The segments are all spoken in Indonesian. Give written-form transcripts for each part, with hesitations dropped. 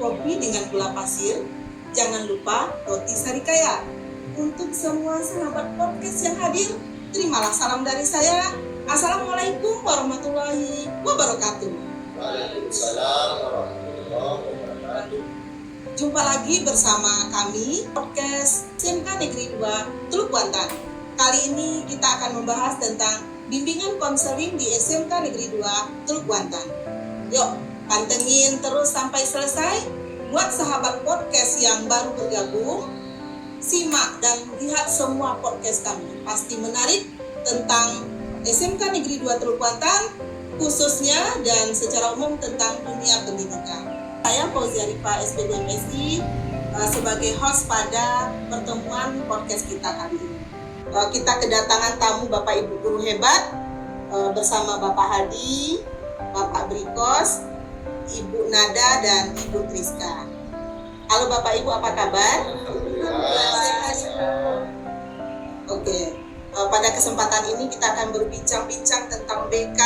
kopi dengan gula pasir. Jangan lupa roti sarikaya. Untuk semua sahabat podcast yang hadir, terimalah salam dari saya. Assalamualaikum warahmatullahi wabarakatuh. Waalaikumsalam warahmatullahi wabarakatuh. Jumpa lagi bersama kami podcast SMK Negeri 2 Teluk Buantan. Kali ini kita akan membahas tentang bimbingan konseling di SMK Negeri 2 Teluk Buantan. Yuk, pantengin terus sampai selesai. Buat sahabat podcast yang baru bergabung, simak dan lihat semua podcast kami. Pasti menarik tentang SMK Negeri 2 Teluk Buantan khususnya dan secara umum tentang dunia pendidikan. Saya Fauzia Rifa SPD MSI sebagai host pada pertemuan podcast kita kali ini. Kita kedatangan tamu Bapak Ibu guru hebat bersama Bapak Hadi, Bapak Brikos, Ibu Nada dan Ibu Triska. Halo Bapak Ibu, apa kabar? Oke. Pada kesempatan ini kita akan berbincang-bincang tentang BK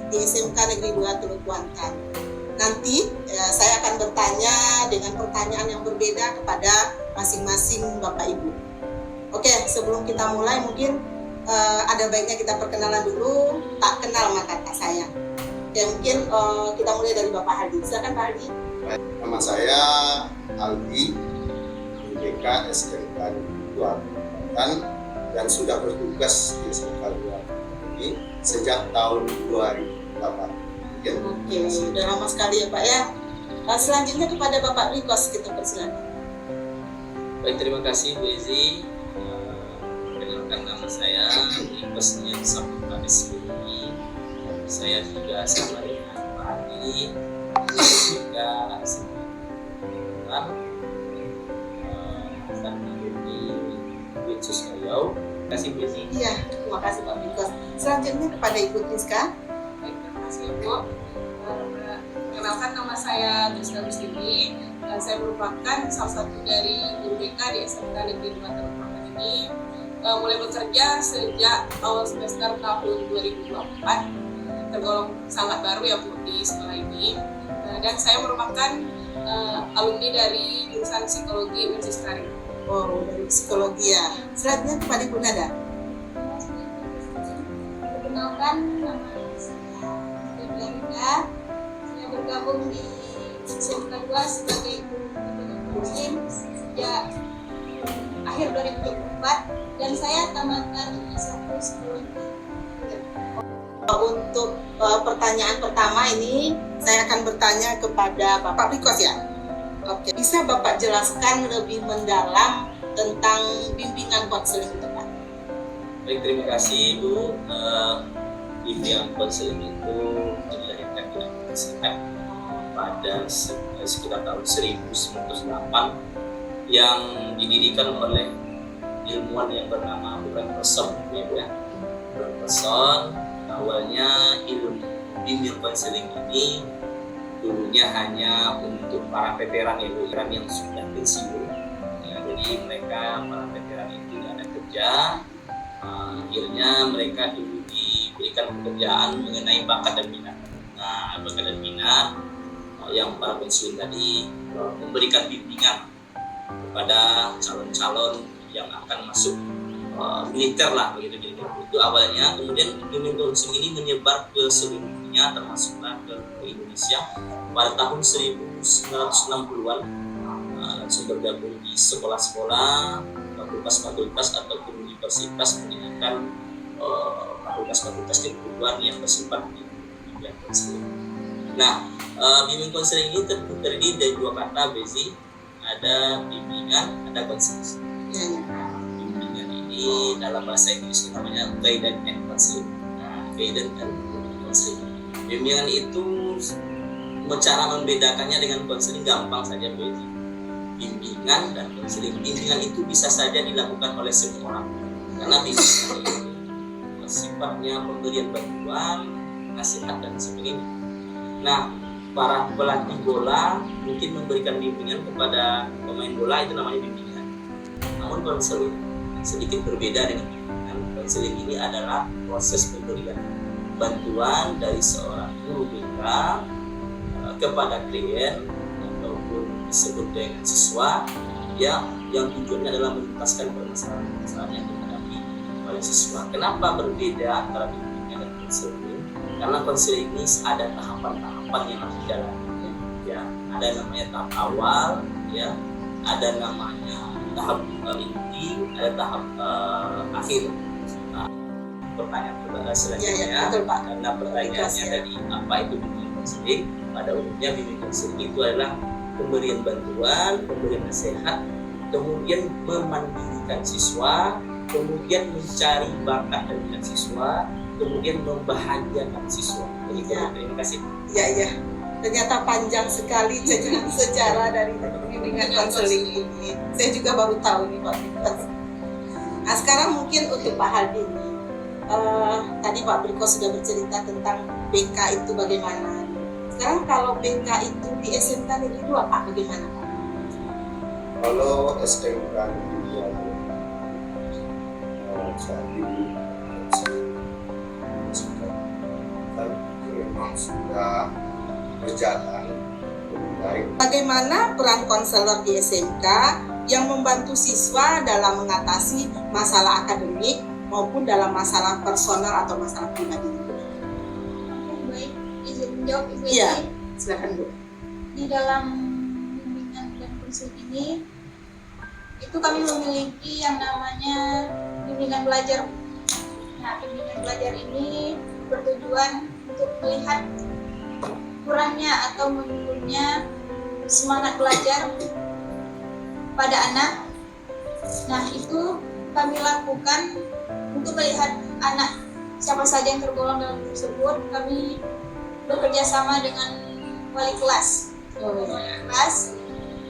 di SMK Negeri 2 Teluk Buantan. Nanti saya akan bertanya dengan pertanyaan yang berbeda kepada masing-masing Bapak Ibu. Oke, sebelum kita mulai mungkin ada baiknya kita perkenalan dulu. Tak kenal maka tak sayang. Oke, mungkin kita mulai dari Bapak Hadi. Silakan Pak Hadi. Nama saya Aldi, BK SMK Negeri 2 Buantan dan sudah bertugas di SMK 2 ini sejak tahun 2008. Oke, sudah lama sekali ya Pak ya. Selanjutnya kepada Bapak Brikos kita persilakan. Baik, terima kasih Bu Ezi. Perkenalkan nama saya Brikos Nian Saputra SPI. Saya juga sama dengan Pak Hadi, juga sebentar dan di Witsus Riau. Terima kasih Bu Ezi. Iya, terima kasih Pak Brikos. Selanjutnya kepada Ibu Triska. Baik, terima kasih Bu. Perkenalkan nama saya Triska Gustini. Saya merupakan salah satu dari guru BK di SMK Negeri 2 Teluk Buantan ini. Mulai bekerja sejak awal semester tahun 2024. Tergolong sangat baru ya Bu di sekolah ini. Dan saya merupakan alumni dari jurusan psikologi Universitas Riau. Oh, dari psikologi ya. Selanjutnya kepada Ibu Nada. Perkenalkan, nama saya Deblenda. Saya bergabung di SMK 2 sebagai guru muslim sejak akhir 2024 dan saya tamatkan S1 psikologi. Untuk pertanyaan pertama ini saya akan bertanya kepada Bapak Brikos ya. Oke, bisa Bapak jelaskan lebih mendalam tentang bimbingan konseling itu Pak? Baik, terima kasih Bu. Bimbingan konseling itu dilahirkan di Amerika Serikat pada sekitar tahun 1908 yang didirikan oleh ilmuwan yang bernama Abraham Person, ya Bu ya. Abraham Person awalnya ilmu bimbingan konseling ini dulunya hanya untuk para veteran yang sudah pensiun. Ya, jadi mereka para veteran itu tidak ada kerja. Akhirnya mereka dulu diberikan pekerjaan mengenai bakat dan minat. Nah, bakat dan minat yang para pensiun tadi memberikan bimbingan kepada calon-calon yang akan masuk militer lah begitu. Itu awalnya, kemudian bimbingan konseling ini menyebar ke seluruh dunia termasuklah ke Indonesia pada tahun 1960-an. Langsung bergabung di sekolah-sekolah, fakultas-fakultas ataupun universitas pendidikan, fakultas-fakultas keguruan yang bersifat bimbingan konseling. Nah, bimbingan konseling ini terdiri dari dua kata Bezi, ada bimbingan, ada konseling. Bimbingan ini dalam bahasa Inggris namanya guidance and counseling. Guidance and counseling. Bimbingan itu cara membedakannya dengan konseling gampang saja Bezi. Bimbingan dan konseling. Bimbingan itu bisa saja dilakukan oleh semua orang karena bimbingan itu sifatnya pemberian bantuan, nasihat dan sebagainya. Nah, para pelatih bola mungkin memberikan bimbingan kepada pemain bola, itu namanya bimbingan. Namun konseling sedikit berbeda dengan bimbingan. Konseling ini adalah proses pemberian bantuan dari seorang guru BK kepada klien ataupun disebut dengan siswa yang tujuannya adalah menuntaskan permasalahan-permasalahan yang dihadapi oleh siswa. Kenapa berbeda antara bimbingan dan konseling? Karena konseling ini ada tahapan-tahapan yang harus dijalani. Ya, ada namanya tahap awal, ya, ada namanya tahap inti, ada tahap akhir. Nah, pertanyaan selanjutnya, betul, Pak. karena pertanyaannya tadi apa itu bimbingan konseling? Pada umumnya bimbingan konseling itu adalah pemberian bantuan, pemberian nasihat, kemudian memandirikan siswa, kemudian mencari bakat dan minat siswa, kemudian membahagiakan siswa. Begitu. Ya. Terima kasih. Iya. Ternyata panjang sekali sejarah dari bimbingan konseling ini. Saya juga baru tahu nih Pak Brikos. Nah sekarang mungkin untuk Pak Haldi nih. Tadi Pak Brikos sudah bercerita tentang BK itu bagaimana. Sekarang kalau BK itu di SMK Negeri 2 Pak bagaimana Pak? Kalau SMK Negeri 2 saat ini memang sudah berjalan lebih baik. Bagaimana peran konselor di SMK yang membantu siswa dalam mengatasi masalah akademik maupun dalam masalah personal atau masalah pribadi? Baik, izin menjawab Ibu Iya. Edi. Silakan Bu. Di dalam bimbingan dan konseling ini itu kami memiliki yang namanya bimbingan belajar. Nah, bimbingan belajar ini bertujuan untuk melihat kurangnya atau menurunnya semangat belajar pada anak. Nah, itu kami lakukan untuk melihat anak siapa saja yang tergolong dalam tersebut. Kami bekerja sama dengan wali kelas.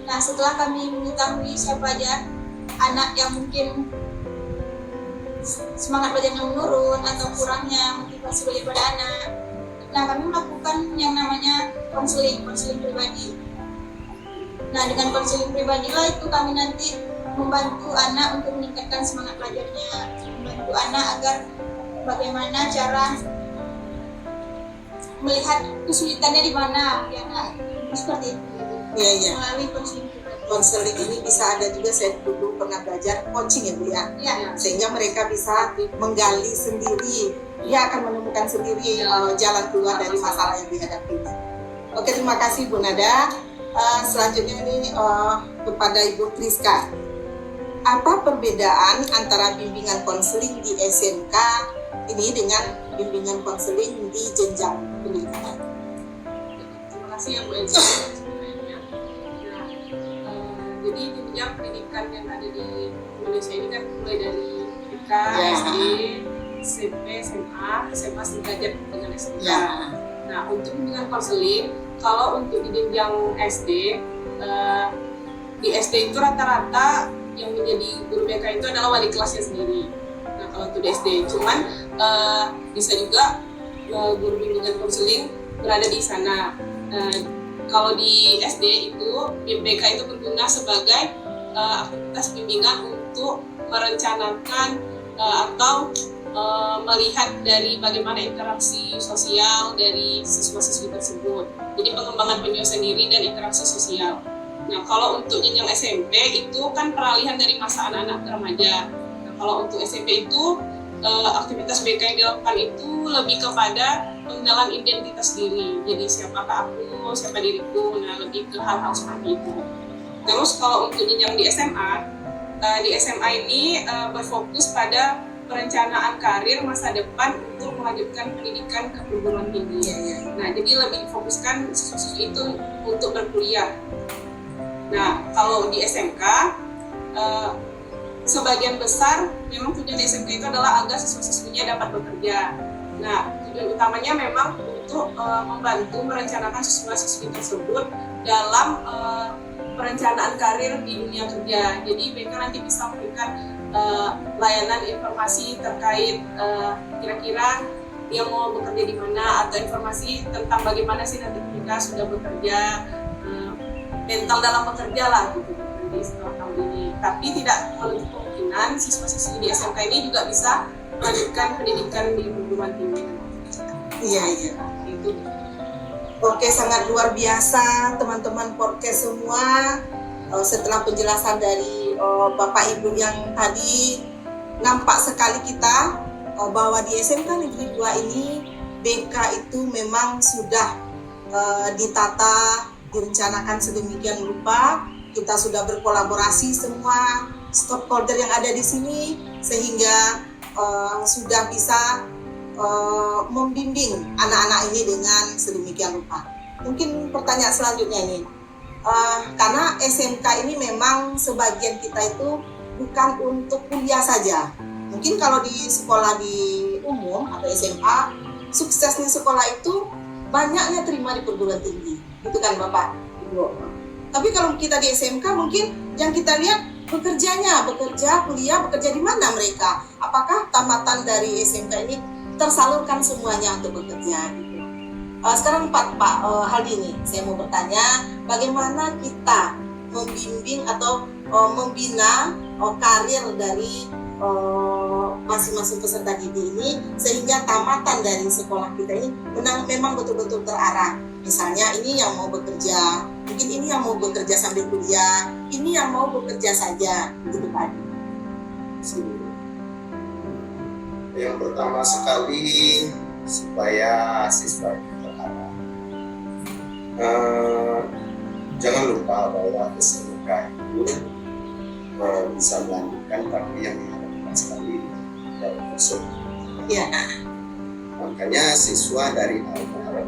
Nah, setelah kami mengetahui siapa aja anak yang mungkin semangat belajarnya menurun atau kurangnya motivasi belajar pada anak, nah kami melakukan yang namanya konseling pribadi. Nah, dengan konseling pribadi lah itu kami nanti membantu anak untuk meningkatkan semangat belajarnya, membantu anak agar bagaimana cara melihat kesulitannya di mana, ya nah, seperti itu. Iya. Melalui konseling pribadi. Konseling ini bisa ada juga, saya dulu pernah belajar coaching ya Bu ya. Ya, Sehingga mereka bisa menggali sendiri, dia akan menemukan sendiri jalan keluar dari masalah yang dihadapinya. Oke, terima kasih Bu Nada. Selanjutnya ini kepada Ibu Priska. Apa perbedaan antara bimbingan konseling di SMK ini dengan bimbingan konseling di jenjang pendidikan? Terima kasih ya Bu Elsa. Jadi jenjang pendidikan yang ada di Indonesia ini kan mulai dari TK, SD, SMP, SMA sederajat dengan SMK. Nah, untuk bimbingan konseling, kalau untuk di jenjang SD, di SD itu rata-rata yang menjadi guru BK itu adalah wali kelasnya sendiri. Nah, kalau untuk di SD, cuman bisa juga guru bimbingan konseling berada di sana. Kalau di SD itu BK itu berguna sebagai aktivitas bimbingan untuk merencanakan atau melihat dari bagaimana interaksi sosial dari siswa-siswi tersebut. Jadi pengembangan penyelesaian diri dan interaksi sosial. Nah, kalau untuk jenjang SMP itu kan peralihan dari masa anak-anak ke remaja. Nah, kalau untuk SMP itu aktivitas BK yang dilakukan itu lebih kepada pengenalan identitas diri. Jadi siapakah aku, siapa diriku, nah lebih ke hal-hal seperti itu. Terus kalau untuk jenjang di SMA ini berfokus pada perencanaan karir masa depan untuk melanjutkan pendidikan ke perguruan tinggi. Nah, jadi lebih difokuskan siswa-siswi itu untuk berkuliah. Nah, kalau di SMK sebagian besar memang tujuan di SMK itu adalah agar siswa-siswinya dapat bekerja. Nah, tujuan utamanya memang untuk membantu merencanakan siswa-siswi tersebut dalam perencanaan karir di dunia kerja. Jadi mereka nanti bisa memberikan layanan informasi terkait kira-kira dia mau bekerja di mana, atau informasi tentang bagaimana sih nanti mereka sudah bekerja, mental dalam bekerja lah gitu nanti setelah tahun ini. Tapi tidak menutup kemungkinan siswa-siswi di SMK ini juga bisa melanjutkan pendidikan di perguruan tinggi. Iya. Itu. Oke, sangat luar biasa teman-teman podcast semua. Setelah penjelasan dari Bapak Ibu yang tadi, nampak sekali kita bahwa di SMK Negeri 2 ini BK itu memang sudah ditata, direncanakan sedemikian rupa. Kita sudah berkolaborasi semua stakeholder yang ada di sini sehingga sudah bisa membimbing anak-anak ini dengan sedemikian rupa. Mungkin pertanyaan selanjutnya ini, karena SMK ini memang sebagian kita itu bukan untuk kuliah saja. Mungkin kalau di sekolah di umum atau SMA, suksesnya sekolah itu banyaknya terima di perguruan tinggi, gitu kan Bapak Ibu. Tapi kalau kita di SMK mungkin yang kita lihat bekerja, kuliah, bekerja di mana mereka? Apakah tamatan dari SMK ini tersalurkan semuanya untuk bekerja? Gitu. Sekarang Pak Haldi nih, saya mau bertanya, bagaimana kita membimbing atau membina karir dari masing-masing peserta didik ini sehingga tamatan dari sekolah kita ini memang betul-betul terarah. Misalnya ini yang mau bekerja, mungkin ini yang mau bekerja sambil kuliah, ini yang mau bekerja saja, gitu Pak. Yang pertama sekali supaya siswa itu terarah. Jangan lupa bahwa SMK itu bisa melanjutkan, tapi yang diharapkan sekali dari kursus. Ya. Makanya siswa dari awal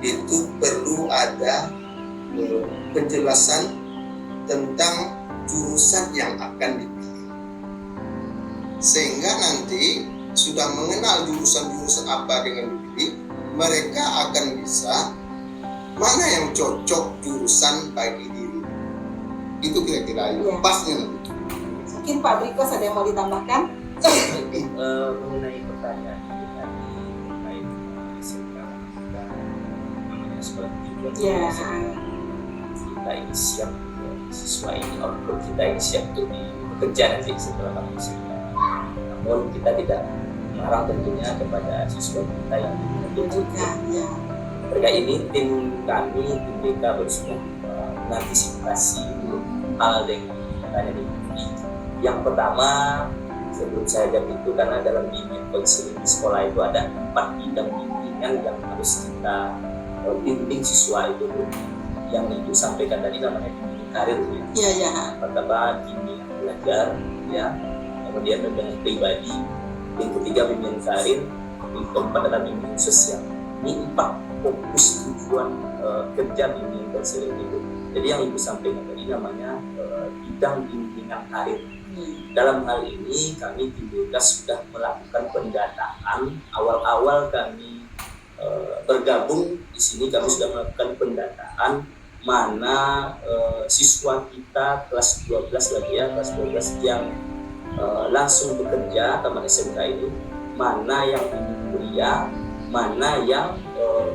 itu perlu ada penjelasan tentang jurusan yang akan dipilih, sehingga nanti sudah mengenal jurusan-jurusan apa dengan dipilih, mereka akan bisa mana yang cocok jurusan bagi diri. Itu kira-kira Ya. pasnya nanti. Mungkin Pak Brikos ada yang mau ditambahkan? Mengenai pertanyaan itu tadi terkait SMK kita namanya sekolah tujuan, Ya. kita ini siap, siswa ini output kita ini siap untuk bekerja nanti setelah kami SMK. Namun kita tidak melarang tentunya kepada siswa kita yang Juga, ya. terkait ini tim kami, tim BK bersama mengantisipasi hal yang tanya di ini. Yang pertama, sebelum saya jawab itu, karena dalam bimbingan konseling di sekolah itu ada 4 bidang bimbingan yang harus kita bimbing siswa itu. Yang Ibu sampaikan tadi namanya bimbingan karir, Ya, ya. pertama bimbingan belajar, ya, kemudian bimbingan pribadi, yang ketiga bimbingan karir, yang keempat adalah bimbingan sosial. Ini 4 fokus tujuan kerja bimbingan konseling itu. Jadi yang Ibu sampaikan tadi namanya bidang bimbingan karir. Dalam hal ini kami di BK sudah melakukan pendataan. Awal-awal kami bergabung di sini, kami sudah melakukan pendataan mana siswa kita kelas 12 lagi ya, kelas 12 yang langsung bekerja tamat SMK ini, mana yang ingin kuliah, mana yang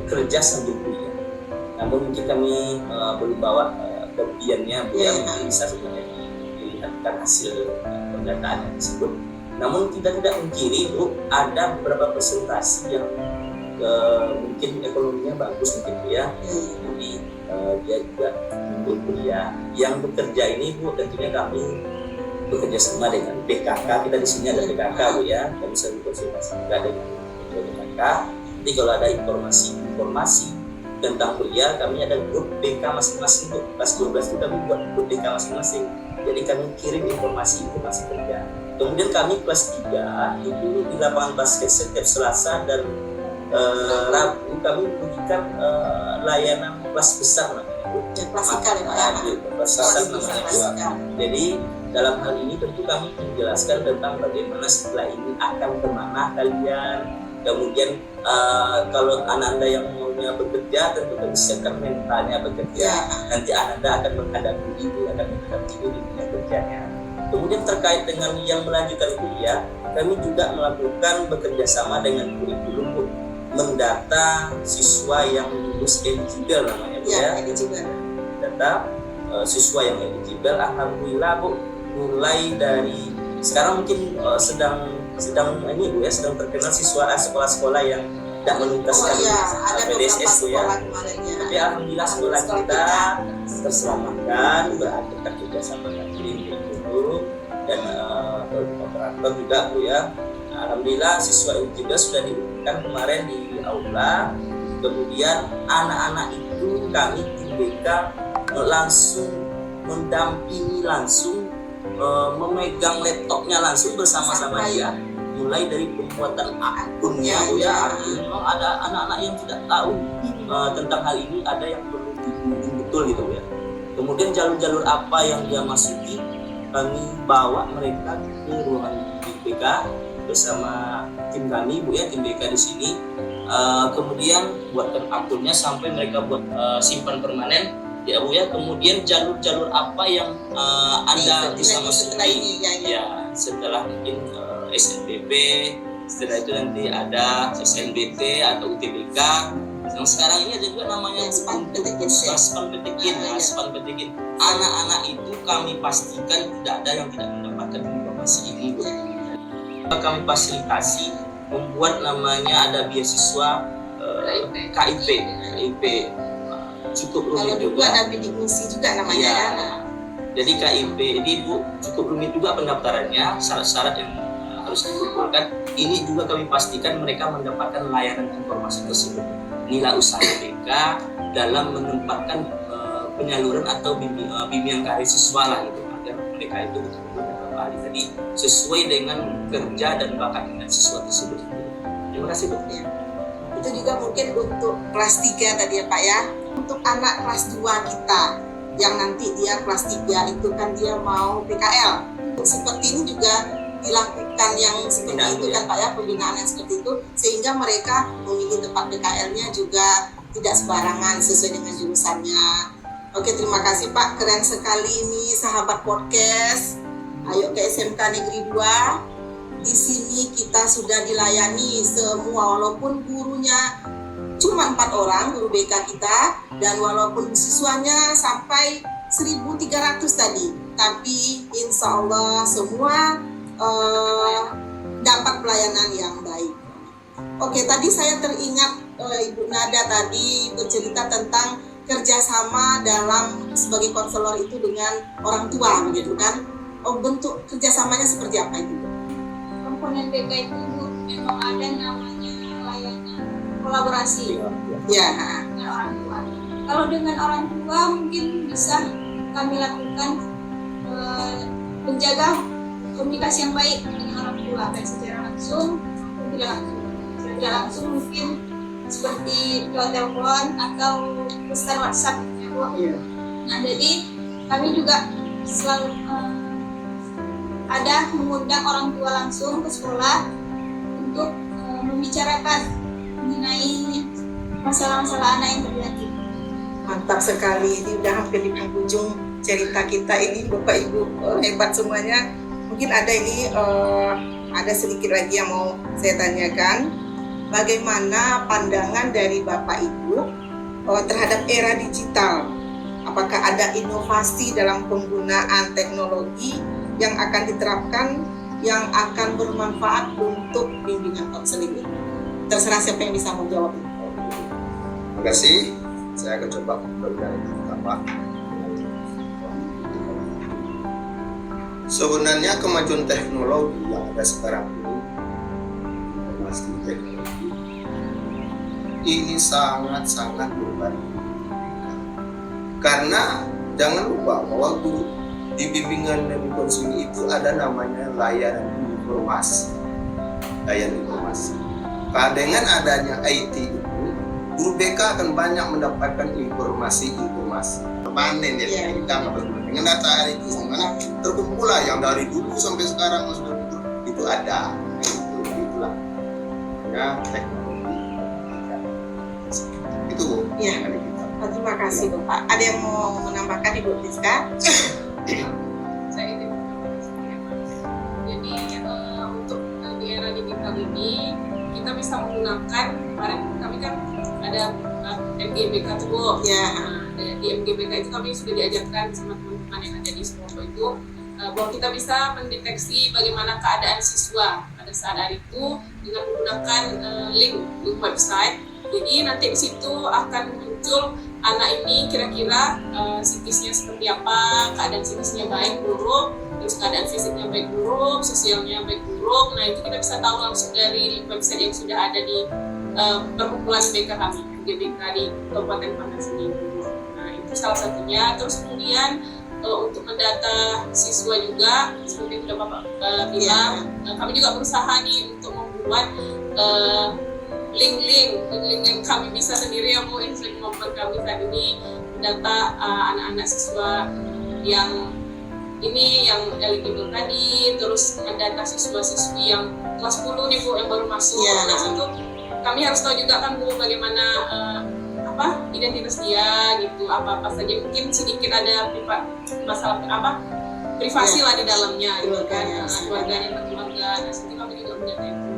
kerja sambil kuliah. Namun mungkin kami belum bawa kopiannya, Bu, yang bisa sebenarnya dilihatkan hasil pendataan yang disebut. Namun kita tidak mengkiri, Bu, ada beberapa presentasi yang mungkin ekonominya bagus mungkin, Bu, ya. Jadi dia juga untuk kuliah. Yang bekerja ini, Bu, tentunya kami bekerja sama dengan BKK. Kita di sini ada BKK, Bu, ya. Kami selalu konsultasi juga dengan BKK. Jadi kalau ada informasi tentang kuliah, kami ada grup BK masing-masing, Bu. Kelas 12 itu kami buat grup BK masing-masing. Jadi kami kirim informasi kerja. Kemudian kami kelas 3 itu di lapangan basket setiap Selasa dan Rabu kami memberikan layanan kelas besar namanya, Bu. Klasikal ya Pak ya. Kelas besar namanya. Jadi dalam hal ini tentu kami menjelaskan tentang bagaimana setelah ini akan kemana kalian. Kemudian kalau anak-anak yang maunya bekerja, tentu kami siapkan mentalnya bekerja. Nanti anak-anak akan menghadapi ini, akan menghadapi ini di dunia kerjanya. Kemudian terkait dengan yang melanjutkan kuliah, kami juga melakukan bekerja sama dengan kurikulum, Bu, mendata siswa yang lulus eligible namanya, Bu, ya. Data siswa yang eligible, alhamdulillah, Bu, mulai dari sekarang mungkin sedang ini, Bu, ya, sedang terkenal siswa sekolah-sekolah yang tidak menuntaskan Oh iya, ada beberapa PDSS tuh ya. sekolah kemarin ya. Tapi alhamdulillah sekolah kita terselamatkan, berarti kita kerjasama dengan tim guru dan operator juga Bu ya. Alhamdulillah siswa itu juga sudah diberikan kemarin di aula. Kemudian anak-anak itu kami tim BK langsung mendampingi langsung, memegang laptopnya langsung bersama-sama dia, mulai dari pembuatan akunnya Bu ya. Artinya memang ada anak-anak yang tidak tahu tentang hal ini, ada yang perlu dibimbing betul gitu ya. Kemudian jalur-jalur apa yang dia masuki, kami bawa mereka ke ruangan BK bersama tim kami Bu ya, tim BK di sini. Kemudian buatkan akunnya sampai mereka buat simpan permanen ya Bu ya. Kemudian jalur-jalur apa yang Anda bisa masuki ya, setelah mungkin SNBP, setelah itu nanti ada SNBT atau UTBK. Yang sekarang ini ada juga namanya Span Petekin. Span Petekin. Anak-anak itu kami pastikan tidak ada yang tidak mendapatkan informasi ini Bu. Kami fasilitasi membuat namanya ada beasiswa KIP cukup rumit Kalau dulu juga. ada bidik misi juga namanya Iya. ya. Jadi KIP ini Bu cukup rumit juga pendaftarannya, syarat-syarat yang harus dikumpulkan. Ini juga kami pastikan mereka mendapatkan layanan informasi tersebut. Inilah usaha BK dalam menempatkan penyaluran atau bimbingan karir siswa lah gitu, agar mereka itu betul-betul kembali tadi sesuai dengan kerja dan bakat dengan siswa tersebut. Terima kasih Bu. Ya. Itu juga mungkin untuk kelas 3 tadi ya Pak ya. Untuk anak kelas 2 kita yang nanti dia kelas 3 itu kan dia mau PKL. Seperti ini juga dilakukan yang seperti itu kan Pak ya, pembinaan yang seperti itu, sehingga mereka memilih tempat PKL-nya juga tidak sembarangan sesuai dengan jurusannya. Oke, terima kasih Pak, keren sekali ini sahabat podcast. Ayo ke SMK Negeri 2. Di sini kita sudah dilayani semua, walaupun gurunya cuma 4 orang, guru BK kita, dan walaupun siswanya sampai 1.300 tadi, tapi insya Allah semua dapat pelayanan yang baik. Oke, tadi saya teringat Ibu Nada tadi bercerita tentang kerjasama dalam sebagai konselor itu dengan orang tua, begitu kan? Oh, bentuk kerjasamanya seperti apa itu? Komponen BK itu Bu, memang ada namanya layanan kolaborasi Ya, dengan orang tua. Kalau dengan orang tua mungkin bisa kami lakukan menjaga komunikasi yang baik dengan orang tua, baik secara langsung maupun tidak langsung. Secara tidak langsung mungkin seperti lewat telepon atau pesan WhatsApp. Nah, jadi kami juga selalu ada mengundang orang tua langsung ke sekolah untuk membicarakan mengenai masalah-masalah anak yang terjadi. mantap sekali. Ini udah hampir di penghujung cerita kita ini, Bapak Ibu hebat semuanya. Mungkin ada ini ada sedikit lagi yang mau saya tanyakan. Bagaimana pandangan dari Bapak Ibu terhadap era digital? Apakah ada inovasi dalam penggunaan teknologi yang akan diterapkan yang akan bermanfaat untuk bimbingan konseling ini? Terserah siapa yang bisa menjawab. Terima kasih. Saya akan coba memberikan yang pertama. Sebenarnya kemajuan teknologi yang ada sekarang ini, informasi teknologi ini sangat-sangat membantu. Karena jangan lupa bahwa guru di bimbingan dan konseling itu ada namanya layanan informasi. Layanan informasi. Nah, dengan adanya IT itu, guru BK akan banyak mendapatkan informasi. Panen ya, kita dengan data itu mana terkumpul lah yang dari dulu sampai sekarang itu ada. Itulah ya teknologi. Itu Bu. Iya. Terima kasih Bapak. Ada yang mau menambahkan Ibu Rizka? Saya ini jadi untuk di era digital ini kita bisa menggunakan, kemarin kami kan ada MGBK tuh Bu. Ya. Nah, di MGBK itu kami sudah diajarkan sama teman-teman yang ada di sekolah itu bahwa kita bisa mendeteksi bagaimana keadaan siswa pada saat hari itu dengan menggunakan link website. Jadi nanti di situ akan muncul anak ini kira-kira psikisnya seperti apa, keadaan psikisnya baik buruk, terus keadaan fisiknya baik buruk, sosialnya baik buruk. Nah itu kita bisa tahu langsung dari link website yang sudah ada di perkumpulan BK kami, GBK di Kabupaten Pangan Sendiri. Nah itu salah satunya. Terus kemudian untuk mendata siswa juga seperti yang sudah Bapak bilang, kami juga berusaha nih untuk membuat link-link yang kami bisa sendiri ya Bu, yang sudah kemampuan kami saat ini mendata anak-anak siswa yang ini yang eligible tadi, terus mendata siswa-siswi yang kelas 10 nih Bu yang baru masuk. Nah situ kami harus tahu juga kan Bu bagaimana identitas dia gitu, apa saja mungkin sedikit ada masalah privasi lah di dalamnya gitu kan, keluarganya. Nah situ kami juga mendata itu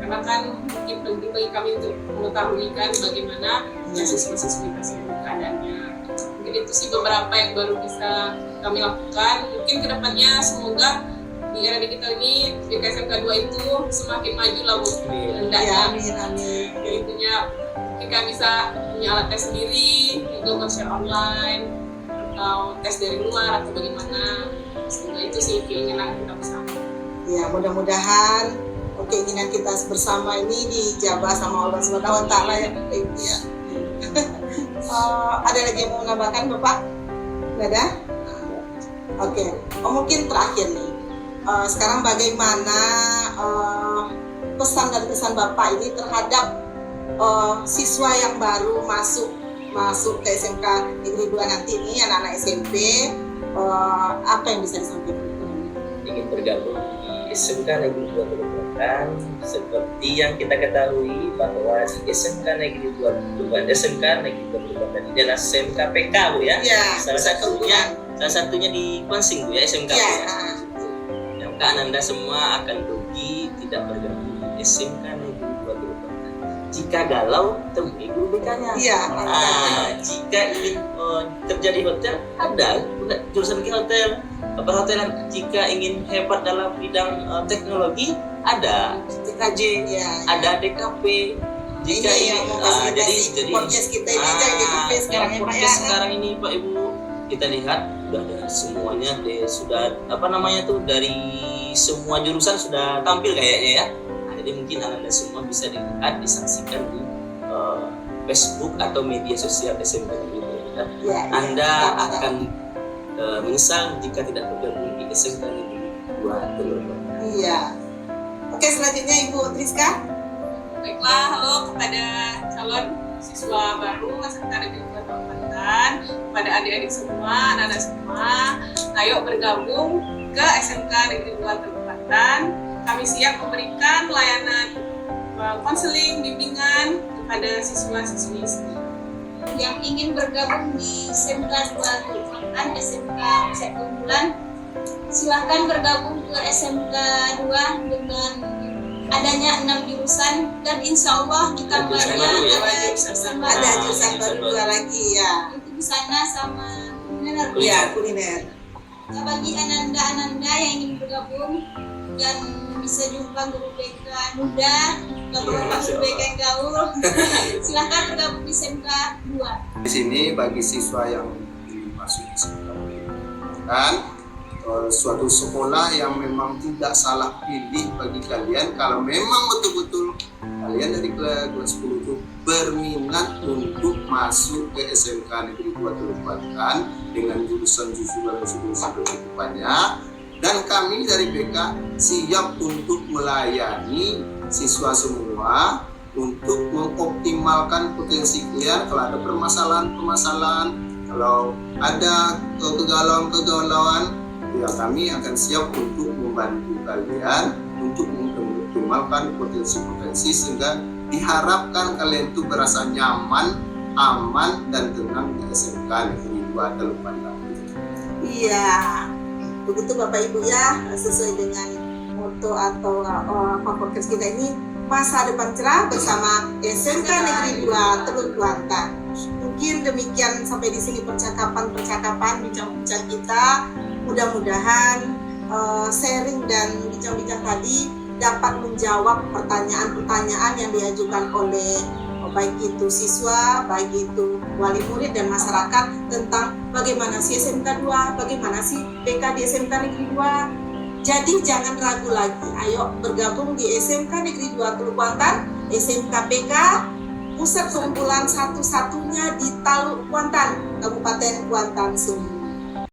karena kan mungkin penting bagi kami untuk mengetahui kan bagaimana siswa-siswi tersebut keadaannya. Mungkin itu sih beberapa yang baru bisa kami lakukan. Mungkin kedepannya semoga di era digital ini BKSMK 2 itu semakin maju lah Bu. Amin. Jadi kita bisa punya alat tes sendiri, juga share online atau tes dari luar atau bagaimana. Semoga itu sih keinginan kita bersama. Ya, mudah-mudahan keinginan kita bersama ini dijabah sama Allah Subhanahu wa taala ya Bapak Ibu ya. Ada lagi yang mau menambahkan Bapak? Enggak ada? Oke. Mungkin terakhir nih. Sekarang bagaimana pesan dan kesan Bapak ini terhadap siswa yang baru masuk ke SMK Negeri 2 nanti ini, anak-anak SMP, apa yang bisa disampaikan? Ingin bergabung di SMK Negeri 2 Teluk seperti yang kita ketahui bahwa di SMK Negeri 2 SMK Negeri 2 Teluk ini adalah SMK PK Bu ya. Salah satunya di Kuansing Bu ya, SMK ya. Yang Kak Ananda semua akan rugi tidak bergabung di SMK Negeri 2 Teluk. Jika galau, temui guru BK-nya. Jika ingin kerja di hotel, ada jurusan di hotel. Perhotelan. Jika ingin hebat dalam bidang teknologi, ada TKJ, ada DKP. Jika ingin jadi podcast kita ini aja DKP sekarang ya Pak ya. Sekarang ini Pak Ibu kita lihat sudah ada semuanya, sudah dari semua jurusan sudah tampil kayaknya ya. Jadi mungkin Anda semua bisa dilihat, disaksikan di Facebook atau media sosial SMK Negeri 2. Anda akan menyesal jika tidak bergabung di SMK Negeri 2 Teluk. Iya. Oke, selanjutnya Ibu Triska. Baiklah, halo kepada calon siswa baru SMK Negeri 2 Teluk Banten, kepada adik-adik semua, anak-anak semua, ayo bergabung ke SMK Negeri 2 Teluk Banten. Kami siap memberikan layanan konseling, bimbingan kepada siswa-siswi yang ingin bergabung di SMK 2 Teluk Banten, SMK Pusat Keunggulan. Silakan bergabung ke SMK 2 dengan adanya 6 jurusan dan insya Allah ditambahnya ada jurusan baru 2 lagi ya. Itu di sana sama kuliner. Ya, kuliner. Nah, bagi ananda-ananda yang ingin bergabung dan bisa jumpa guru BK muda, bapak guru BK yang gaul, silahkan bergabung di SMK 2. Di sini bagi siswa yang masuk di SMK kan suatu sekolah yang memang tidak salah pilih bagi kalian kalau memang betul-betul kalian dari kelas 10 itu berminat untuk masuk ke SMK Negeri 2 Teluk Banten dengan jurusan-jurusan kehidupannya. Dan kami dari BK siap untuk melayani siswa semua untuk mengoptimalkan potensi kalian. Kalau ada permasalahan, kalau ada kegalauan, ya kami akan siap untuk membantu kalian untuk mengoptimalkan potensi-potensi sehingga diharapkan kalian itu berasa nyaman, aman, dan tenang di SMK Negeri 2 Teluk Banten. Iya. Begitu Bapak Ibu ya, sesuai dengan moto atau podcast kita ini, masa depan cerah bersama SMK Negeri 2 Teluk Banten. Mungkin demikian sampai di sini percakapan, bincang-bincang kita. Mudah-mudahan sharing dan bincang-bincang tadi dapat menjawab pertanyaan-pertanyaan yang diajukan oleh baik itu siswa, baik itu wali murid dan masyarakat tentang bagaimana sih SMK 2, bagaimana sih PK di SMK Negeri 2. Jadi jangan ragu lagi, ayo bergabung di SMK Negeri 2 Teluk Kuantan, SMK PK, pusat keunggulan satu-satunya di Teluk Kuantan, Kabupaten Kuantan Sentul.